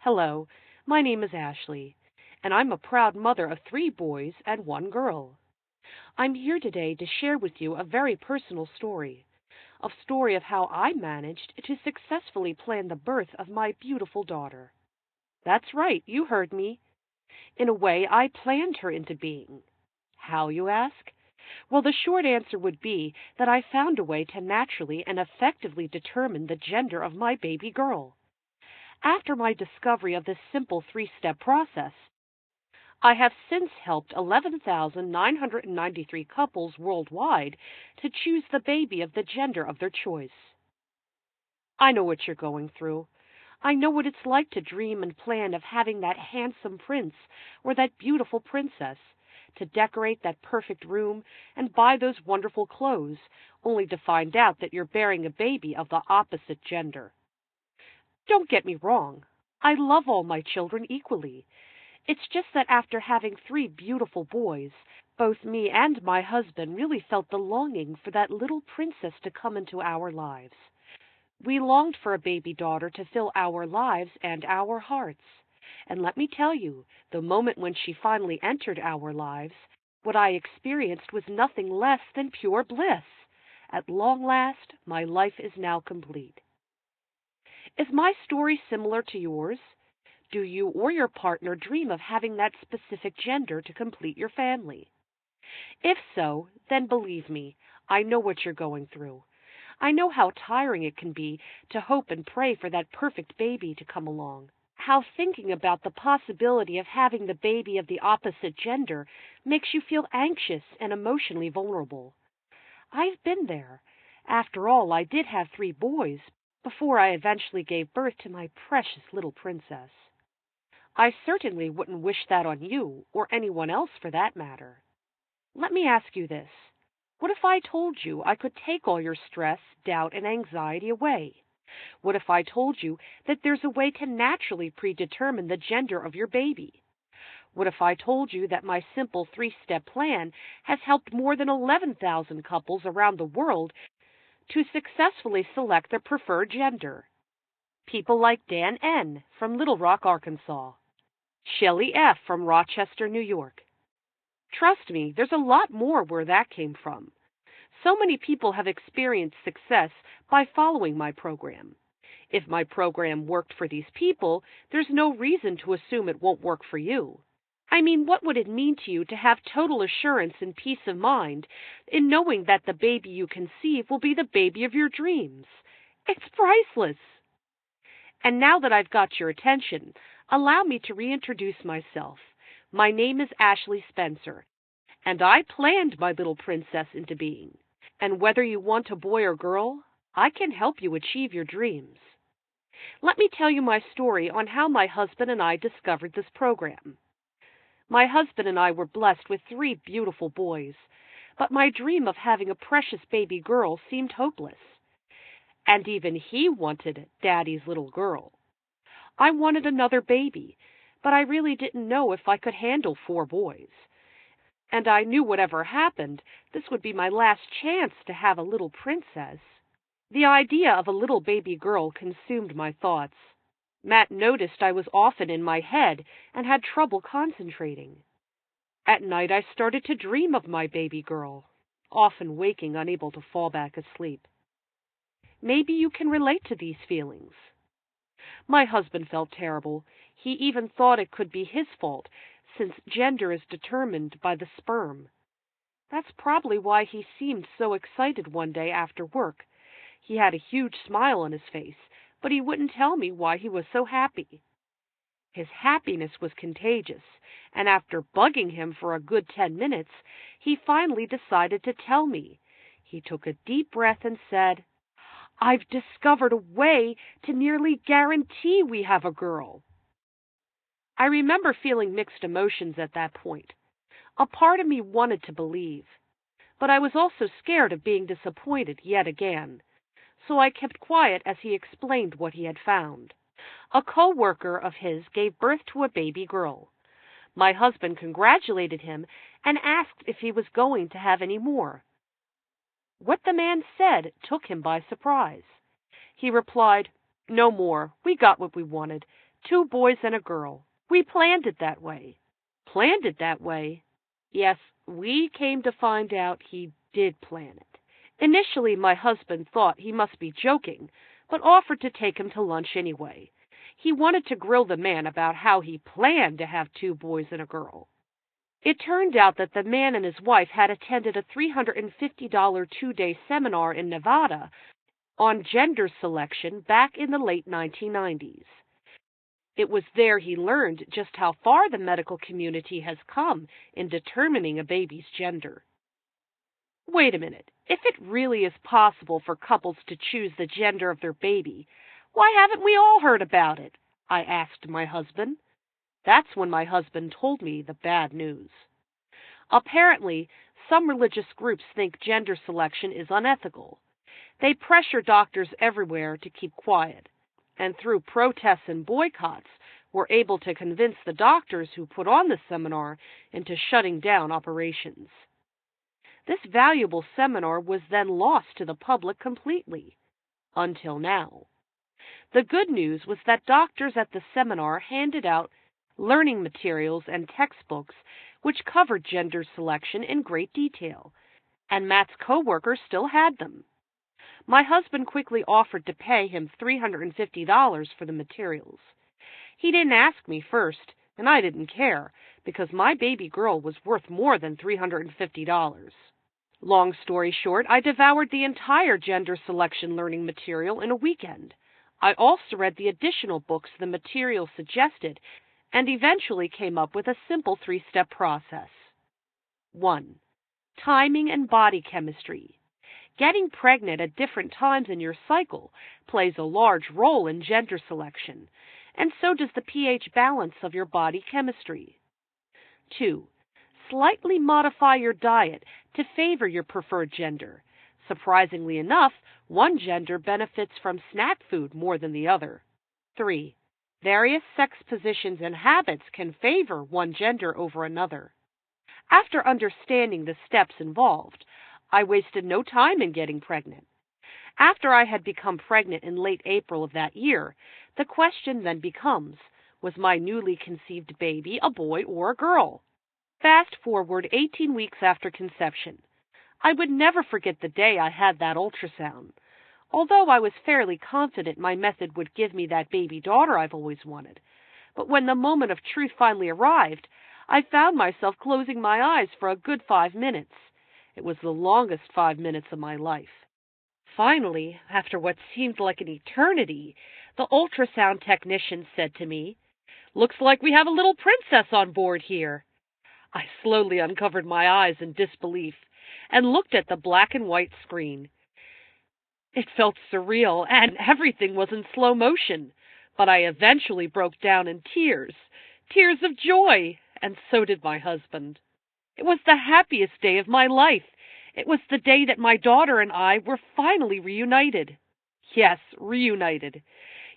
Hello, my name is Ashley, and I'm a proud mother of 3 boys and 1 girl. I'm here today to share with you a very personal story, a story of how I managed to successfully plan the birth of my beautiful daughter. That's right, you heard me. In a way, I planned her into being. How, you ask? Well, the short answer would be that I found a way to naturally and effectively determine the gender of my baby girl. After my discovery of this simple 3-step process, I have since helped 11,993 couples worldwide to choose the baby of the gender of their choice. I know what you're going through. I know what it's like to dream and plan of having that handsome prince or that beautiful princess, to decorate that perfect room and buy those wonderful clothes, only to find out that you're bearing a baby of the opposite gender. Don't get me wrong. I love all my children equally. It's just that after having 3 beautiful boys, both me and my husband really felt the longing for that little princess to come into our lives. We longed for a baby daughter to fill our lives and our hearts. And let me tell you, the moment when she finally entered our lives, what I experienced was nothing less than pure bliss. At long last, my life is now complete. Is my story similar to yours? Do you or your partner dream of having that specific gender to complete your family? If so, then believe me, I know what you're going through. I know how tiring it can be to hope and pray for that perfect baby to come along. How thinking about the possibility of having the baby of the opposite gender makes you feel anxious and emotionally vulnerable. I've been there. After all, I did have 3 boys before I eventually gave birth to my precious little princess. I certainly wouldn't wish that on you, or anyone else for that matter. Let me ask you this. What if I told you I could take all your stress, doubt, and anxiety away? What if I told you that there's a way to naturally predetermine the gender of your baby? What if I told you that my simple 3-step plan has helped more than 11,000 couples around the world to successfully select their preferred gender? People like Dan N. from Little Rock, Arkansas. Shelley F. from Rochester, New York. Trust me, there's a lot more where that came from. So many people have experienced success by following my program. If my program worked for these people, there's no reason to assume it won't work for you. I mean, what would it mean to you to have total assurance and peace of mind in knowing that the baby you conceive will be the baby of your dreams? It's priceless. And now that I've got your attention, allow me to reintroduce myself. My name is Ashley Spencer, and I planned my little princess into being. And whether you want a boy or girl, I can help you achieve your dreams. Let me tell you my story on how my husband and I discovered this program. My husband and I were blessed with 3 beautiful boys, but my dream of having a precious baby girl seemed hopeless. And even he wanted Daddy's little girl. I wanted another baby, but I really didn't know if I could handle 4 boys. And I knew whatever happened, this would be my last chance to have a little princess. The idea of a little baby girl consumed my thoughts. Matt noticed I was often in my head and had trouble concentrating. At night I started to dream of my baby girl, often waking unable to fall back asleep. Maybe you can relate to these feelings. My husband felt terrible. He even thought it could be his fault, since gender is determined by the sperm. That's probably why he seemed so excited one day after work. He had a huge smile on his face, but he wouldn't tell me why he was so happy. His happiness was contagious, and after bugging him for a good 10 minutes, he finally decided to tell me. He took a deep breath and said, "I've discovered a way to nearly guarantee we have a girl." I remember feeling mixed emotions at that point. A part of me wanted to believe, but I was also scared of being disappointed yet again. So I kept quiet as he explained what he had found. A co-worker of his gave birth to a baby girl. My husband congratulated him and asked if he was going to have any more. What the man said took him by surprise. He replied, "No more. We got what we wanted. 2 boys and a girl. We planned it that way. Planned it that way? Yes, we came to find out he did plan it. Initially, my husband thought he must be joking, but offered to take him to lunch anyway. He wanted to grill the man about how he planned to have 2 boys and a girl. It turned out that the man and his wife had attended a $350 two-day seminar in Nevada on gender selection back in the late 1990s. It was there he learned just how far the medical community has come in determining a baby's gender. Wait a minute. If it really is possible for couples to choose the gender of their baby, why haven't we all heard about it? I asked my husband. That's when my husband told me the bad news. Apparently, some religious groups think gender selection is unethical. They pressure doctors everywhere to keep quiet, and through protests and boycotts, were able to convince the doctors who put on the seminar into shutting down operations. This valuable seminar was then lost to the public completely, until now. The good news was that doctors at the seminar handed out learning materials and textbooks which covered gender selection in great detail, and Matt's coworkers still had them. My husband quickly offered to pay him $350 for the materials. He didn't ask me first, and I didn't care, because my baby girl was worth more than $350. Long story short, I devoured the entire gender selection learning material in a weekend. I also read the additional books the material suggested, and eventually came up with a simple 3-step process. 1. Timing and body chemistry. Getting pregnant at different times in your cycle plays a large role in gender selection, and so does the pH balance of your body chemistry. 2. Slightly modify your diet to favor your preferred gender. Surprisingly enough, one gender benefits from snack food more than the other. 3. Various sex positions and habits can favor one gender over another. After understanding the steps involved, I wasted no time in getting pregnant. After I had become pregnant in late April of that year, the question then becomes, was my newly conceived baby a boy or a girl? Fast forward 18 weeks after conception. I would never forget the day I had that ultrasound. Although I was fairly confident my method would give me that baby daughter I've always wanted. But when the moment of truth finally arrived, I found myself closing my eyes for a good 5 minutes. It was the longest 5 minutes of my life. Finally, after what seemed like an eternity, the ultrasound technician said to me, "Looks like we have a little princess on board here." I slowly uncovered my eyes in disbelief and looked at the black and white screen. It felt surreal, and everything was in slow motion, but I eventually broke down in tears of joy, and so did my husband. It was the happiest day of my life. It was the day that my daughter and I were finally reunited. Yes, reunited.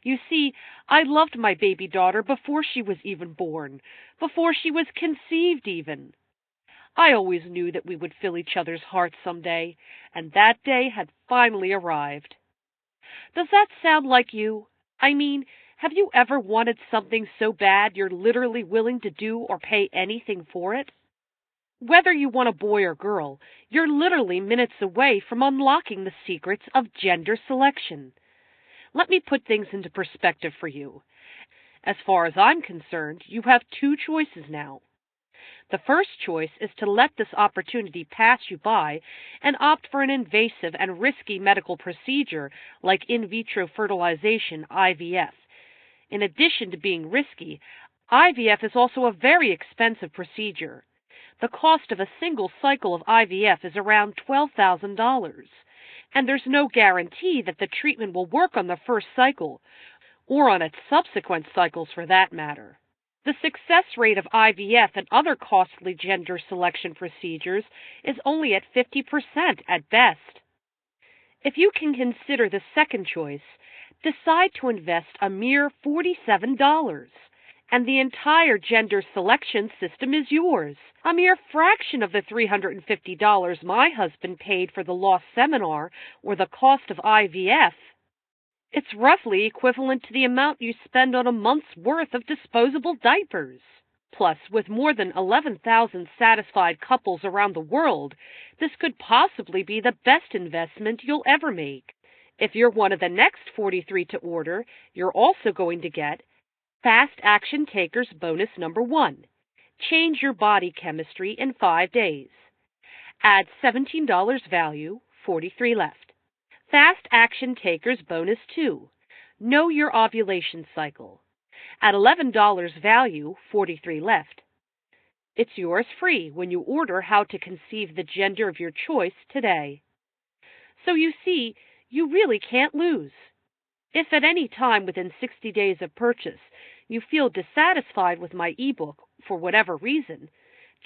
You see, I loved my baby daughter before she was even born, before she was conceived even. I always knew that we would fill each other's hearts someday, and that day had finally arrived. Does that sound like you? I mean, have you ever wanted something so bad you're literally willing to do or pay anything for it? Whether you want a boy or girl, you're literally minutes away from unlocking the secrets of gender selection. Let me put things into perspective for you. As far as I'm concerned, you have 2 choices now. The first choice is to let this opportunity pass you by and opt for an invasive and risky medical procedure like in vitro fertilization, IVF. In addition to being risky, IVF is also a very expensive procedure. The cost of a single cycle of IVF is around $12,000, and there's no guarantee that the treatment will work on the first cycle, or on its subsequent cycles for that matter. The success rate of IVF and other costly gender selection procedures is only at 50% at best. If you can consider the second choice, decide to invest a mere $47, and the entire gender selection system is yours. A mere fraction of the $350 my husband paid for the lost seminar or the cost of IVF. It's roughly equivalent to the amount you spend on a month's worth of disposable diapers. Plus, with more than 11,000 satisfied couples around the world, this could possibly be the best investment you'll ever make. If you're one of the next 43 to order, you're also going to get Fast Action Takers Bonus Number 1. Change your body chemistry in 5 days. Add $17 value, 43 left. Fast Action Takers Bonus 2. Know your ovulation cycle. At $11 value, 43 left. It's yours free when you order How to Conceive the Gender of Your Choice today. So you see, you really can't lose. If at any time within 60 days of purchase you feel dissatisfied with my ebook for whatever reason,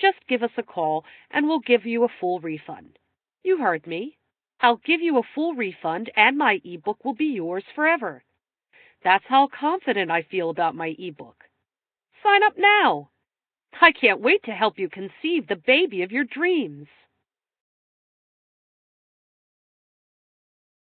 just give us a call and we'll give you a full refund. You heard me. I'll give you a full refund and my ebook will be yours forever. That's how confident I feel about my ebook. Sign up now. I can't wait to help you conceive the baby of your dreams.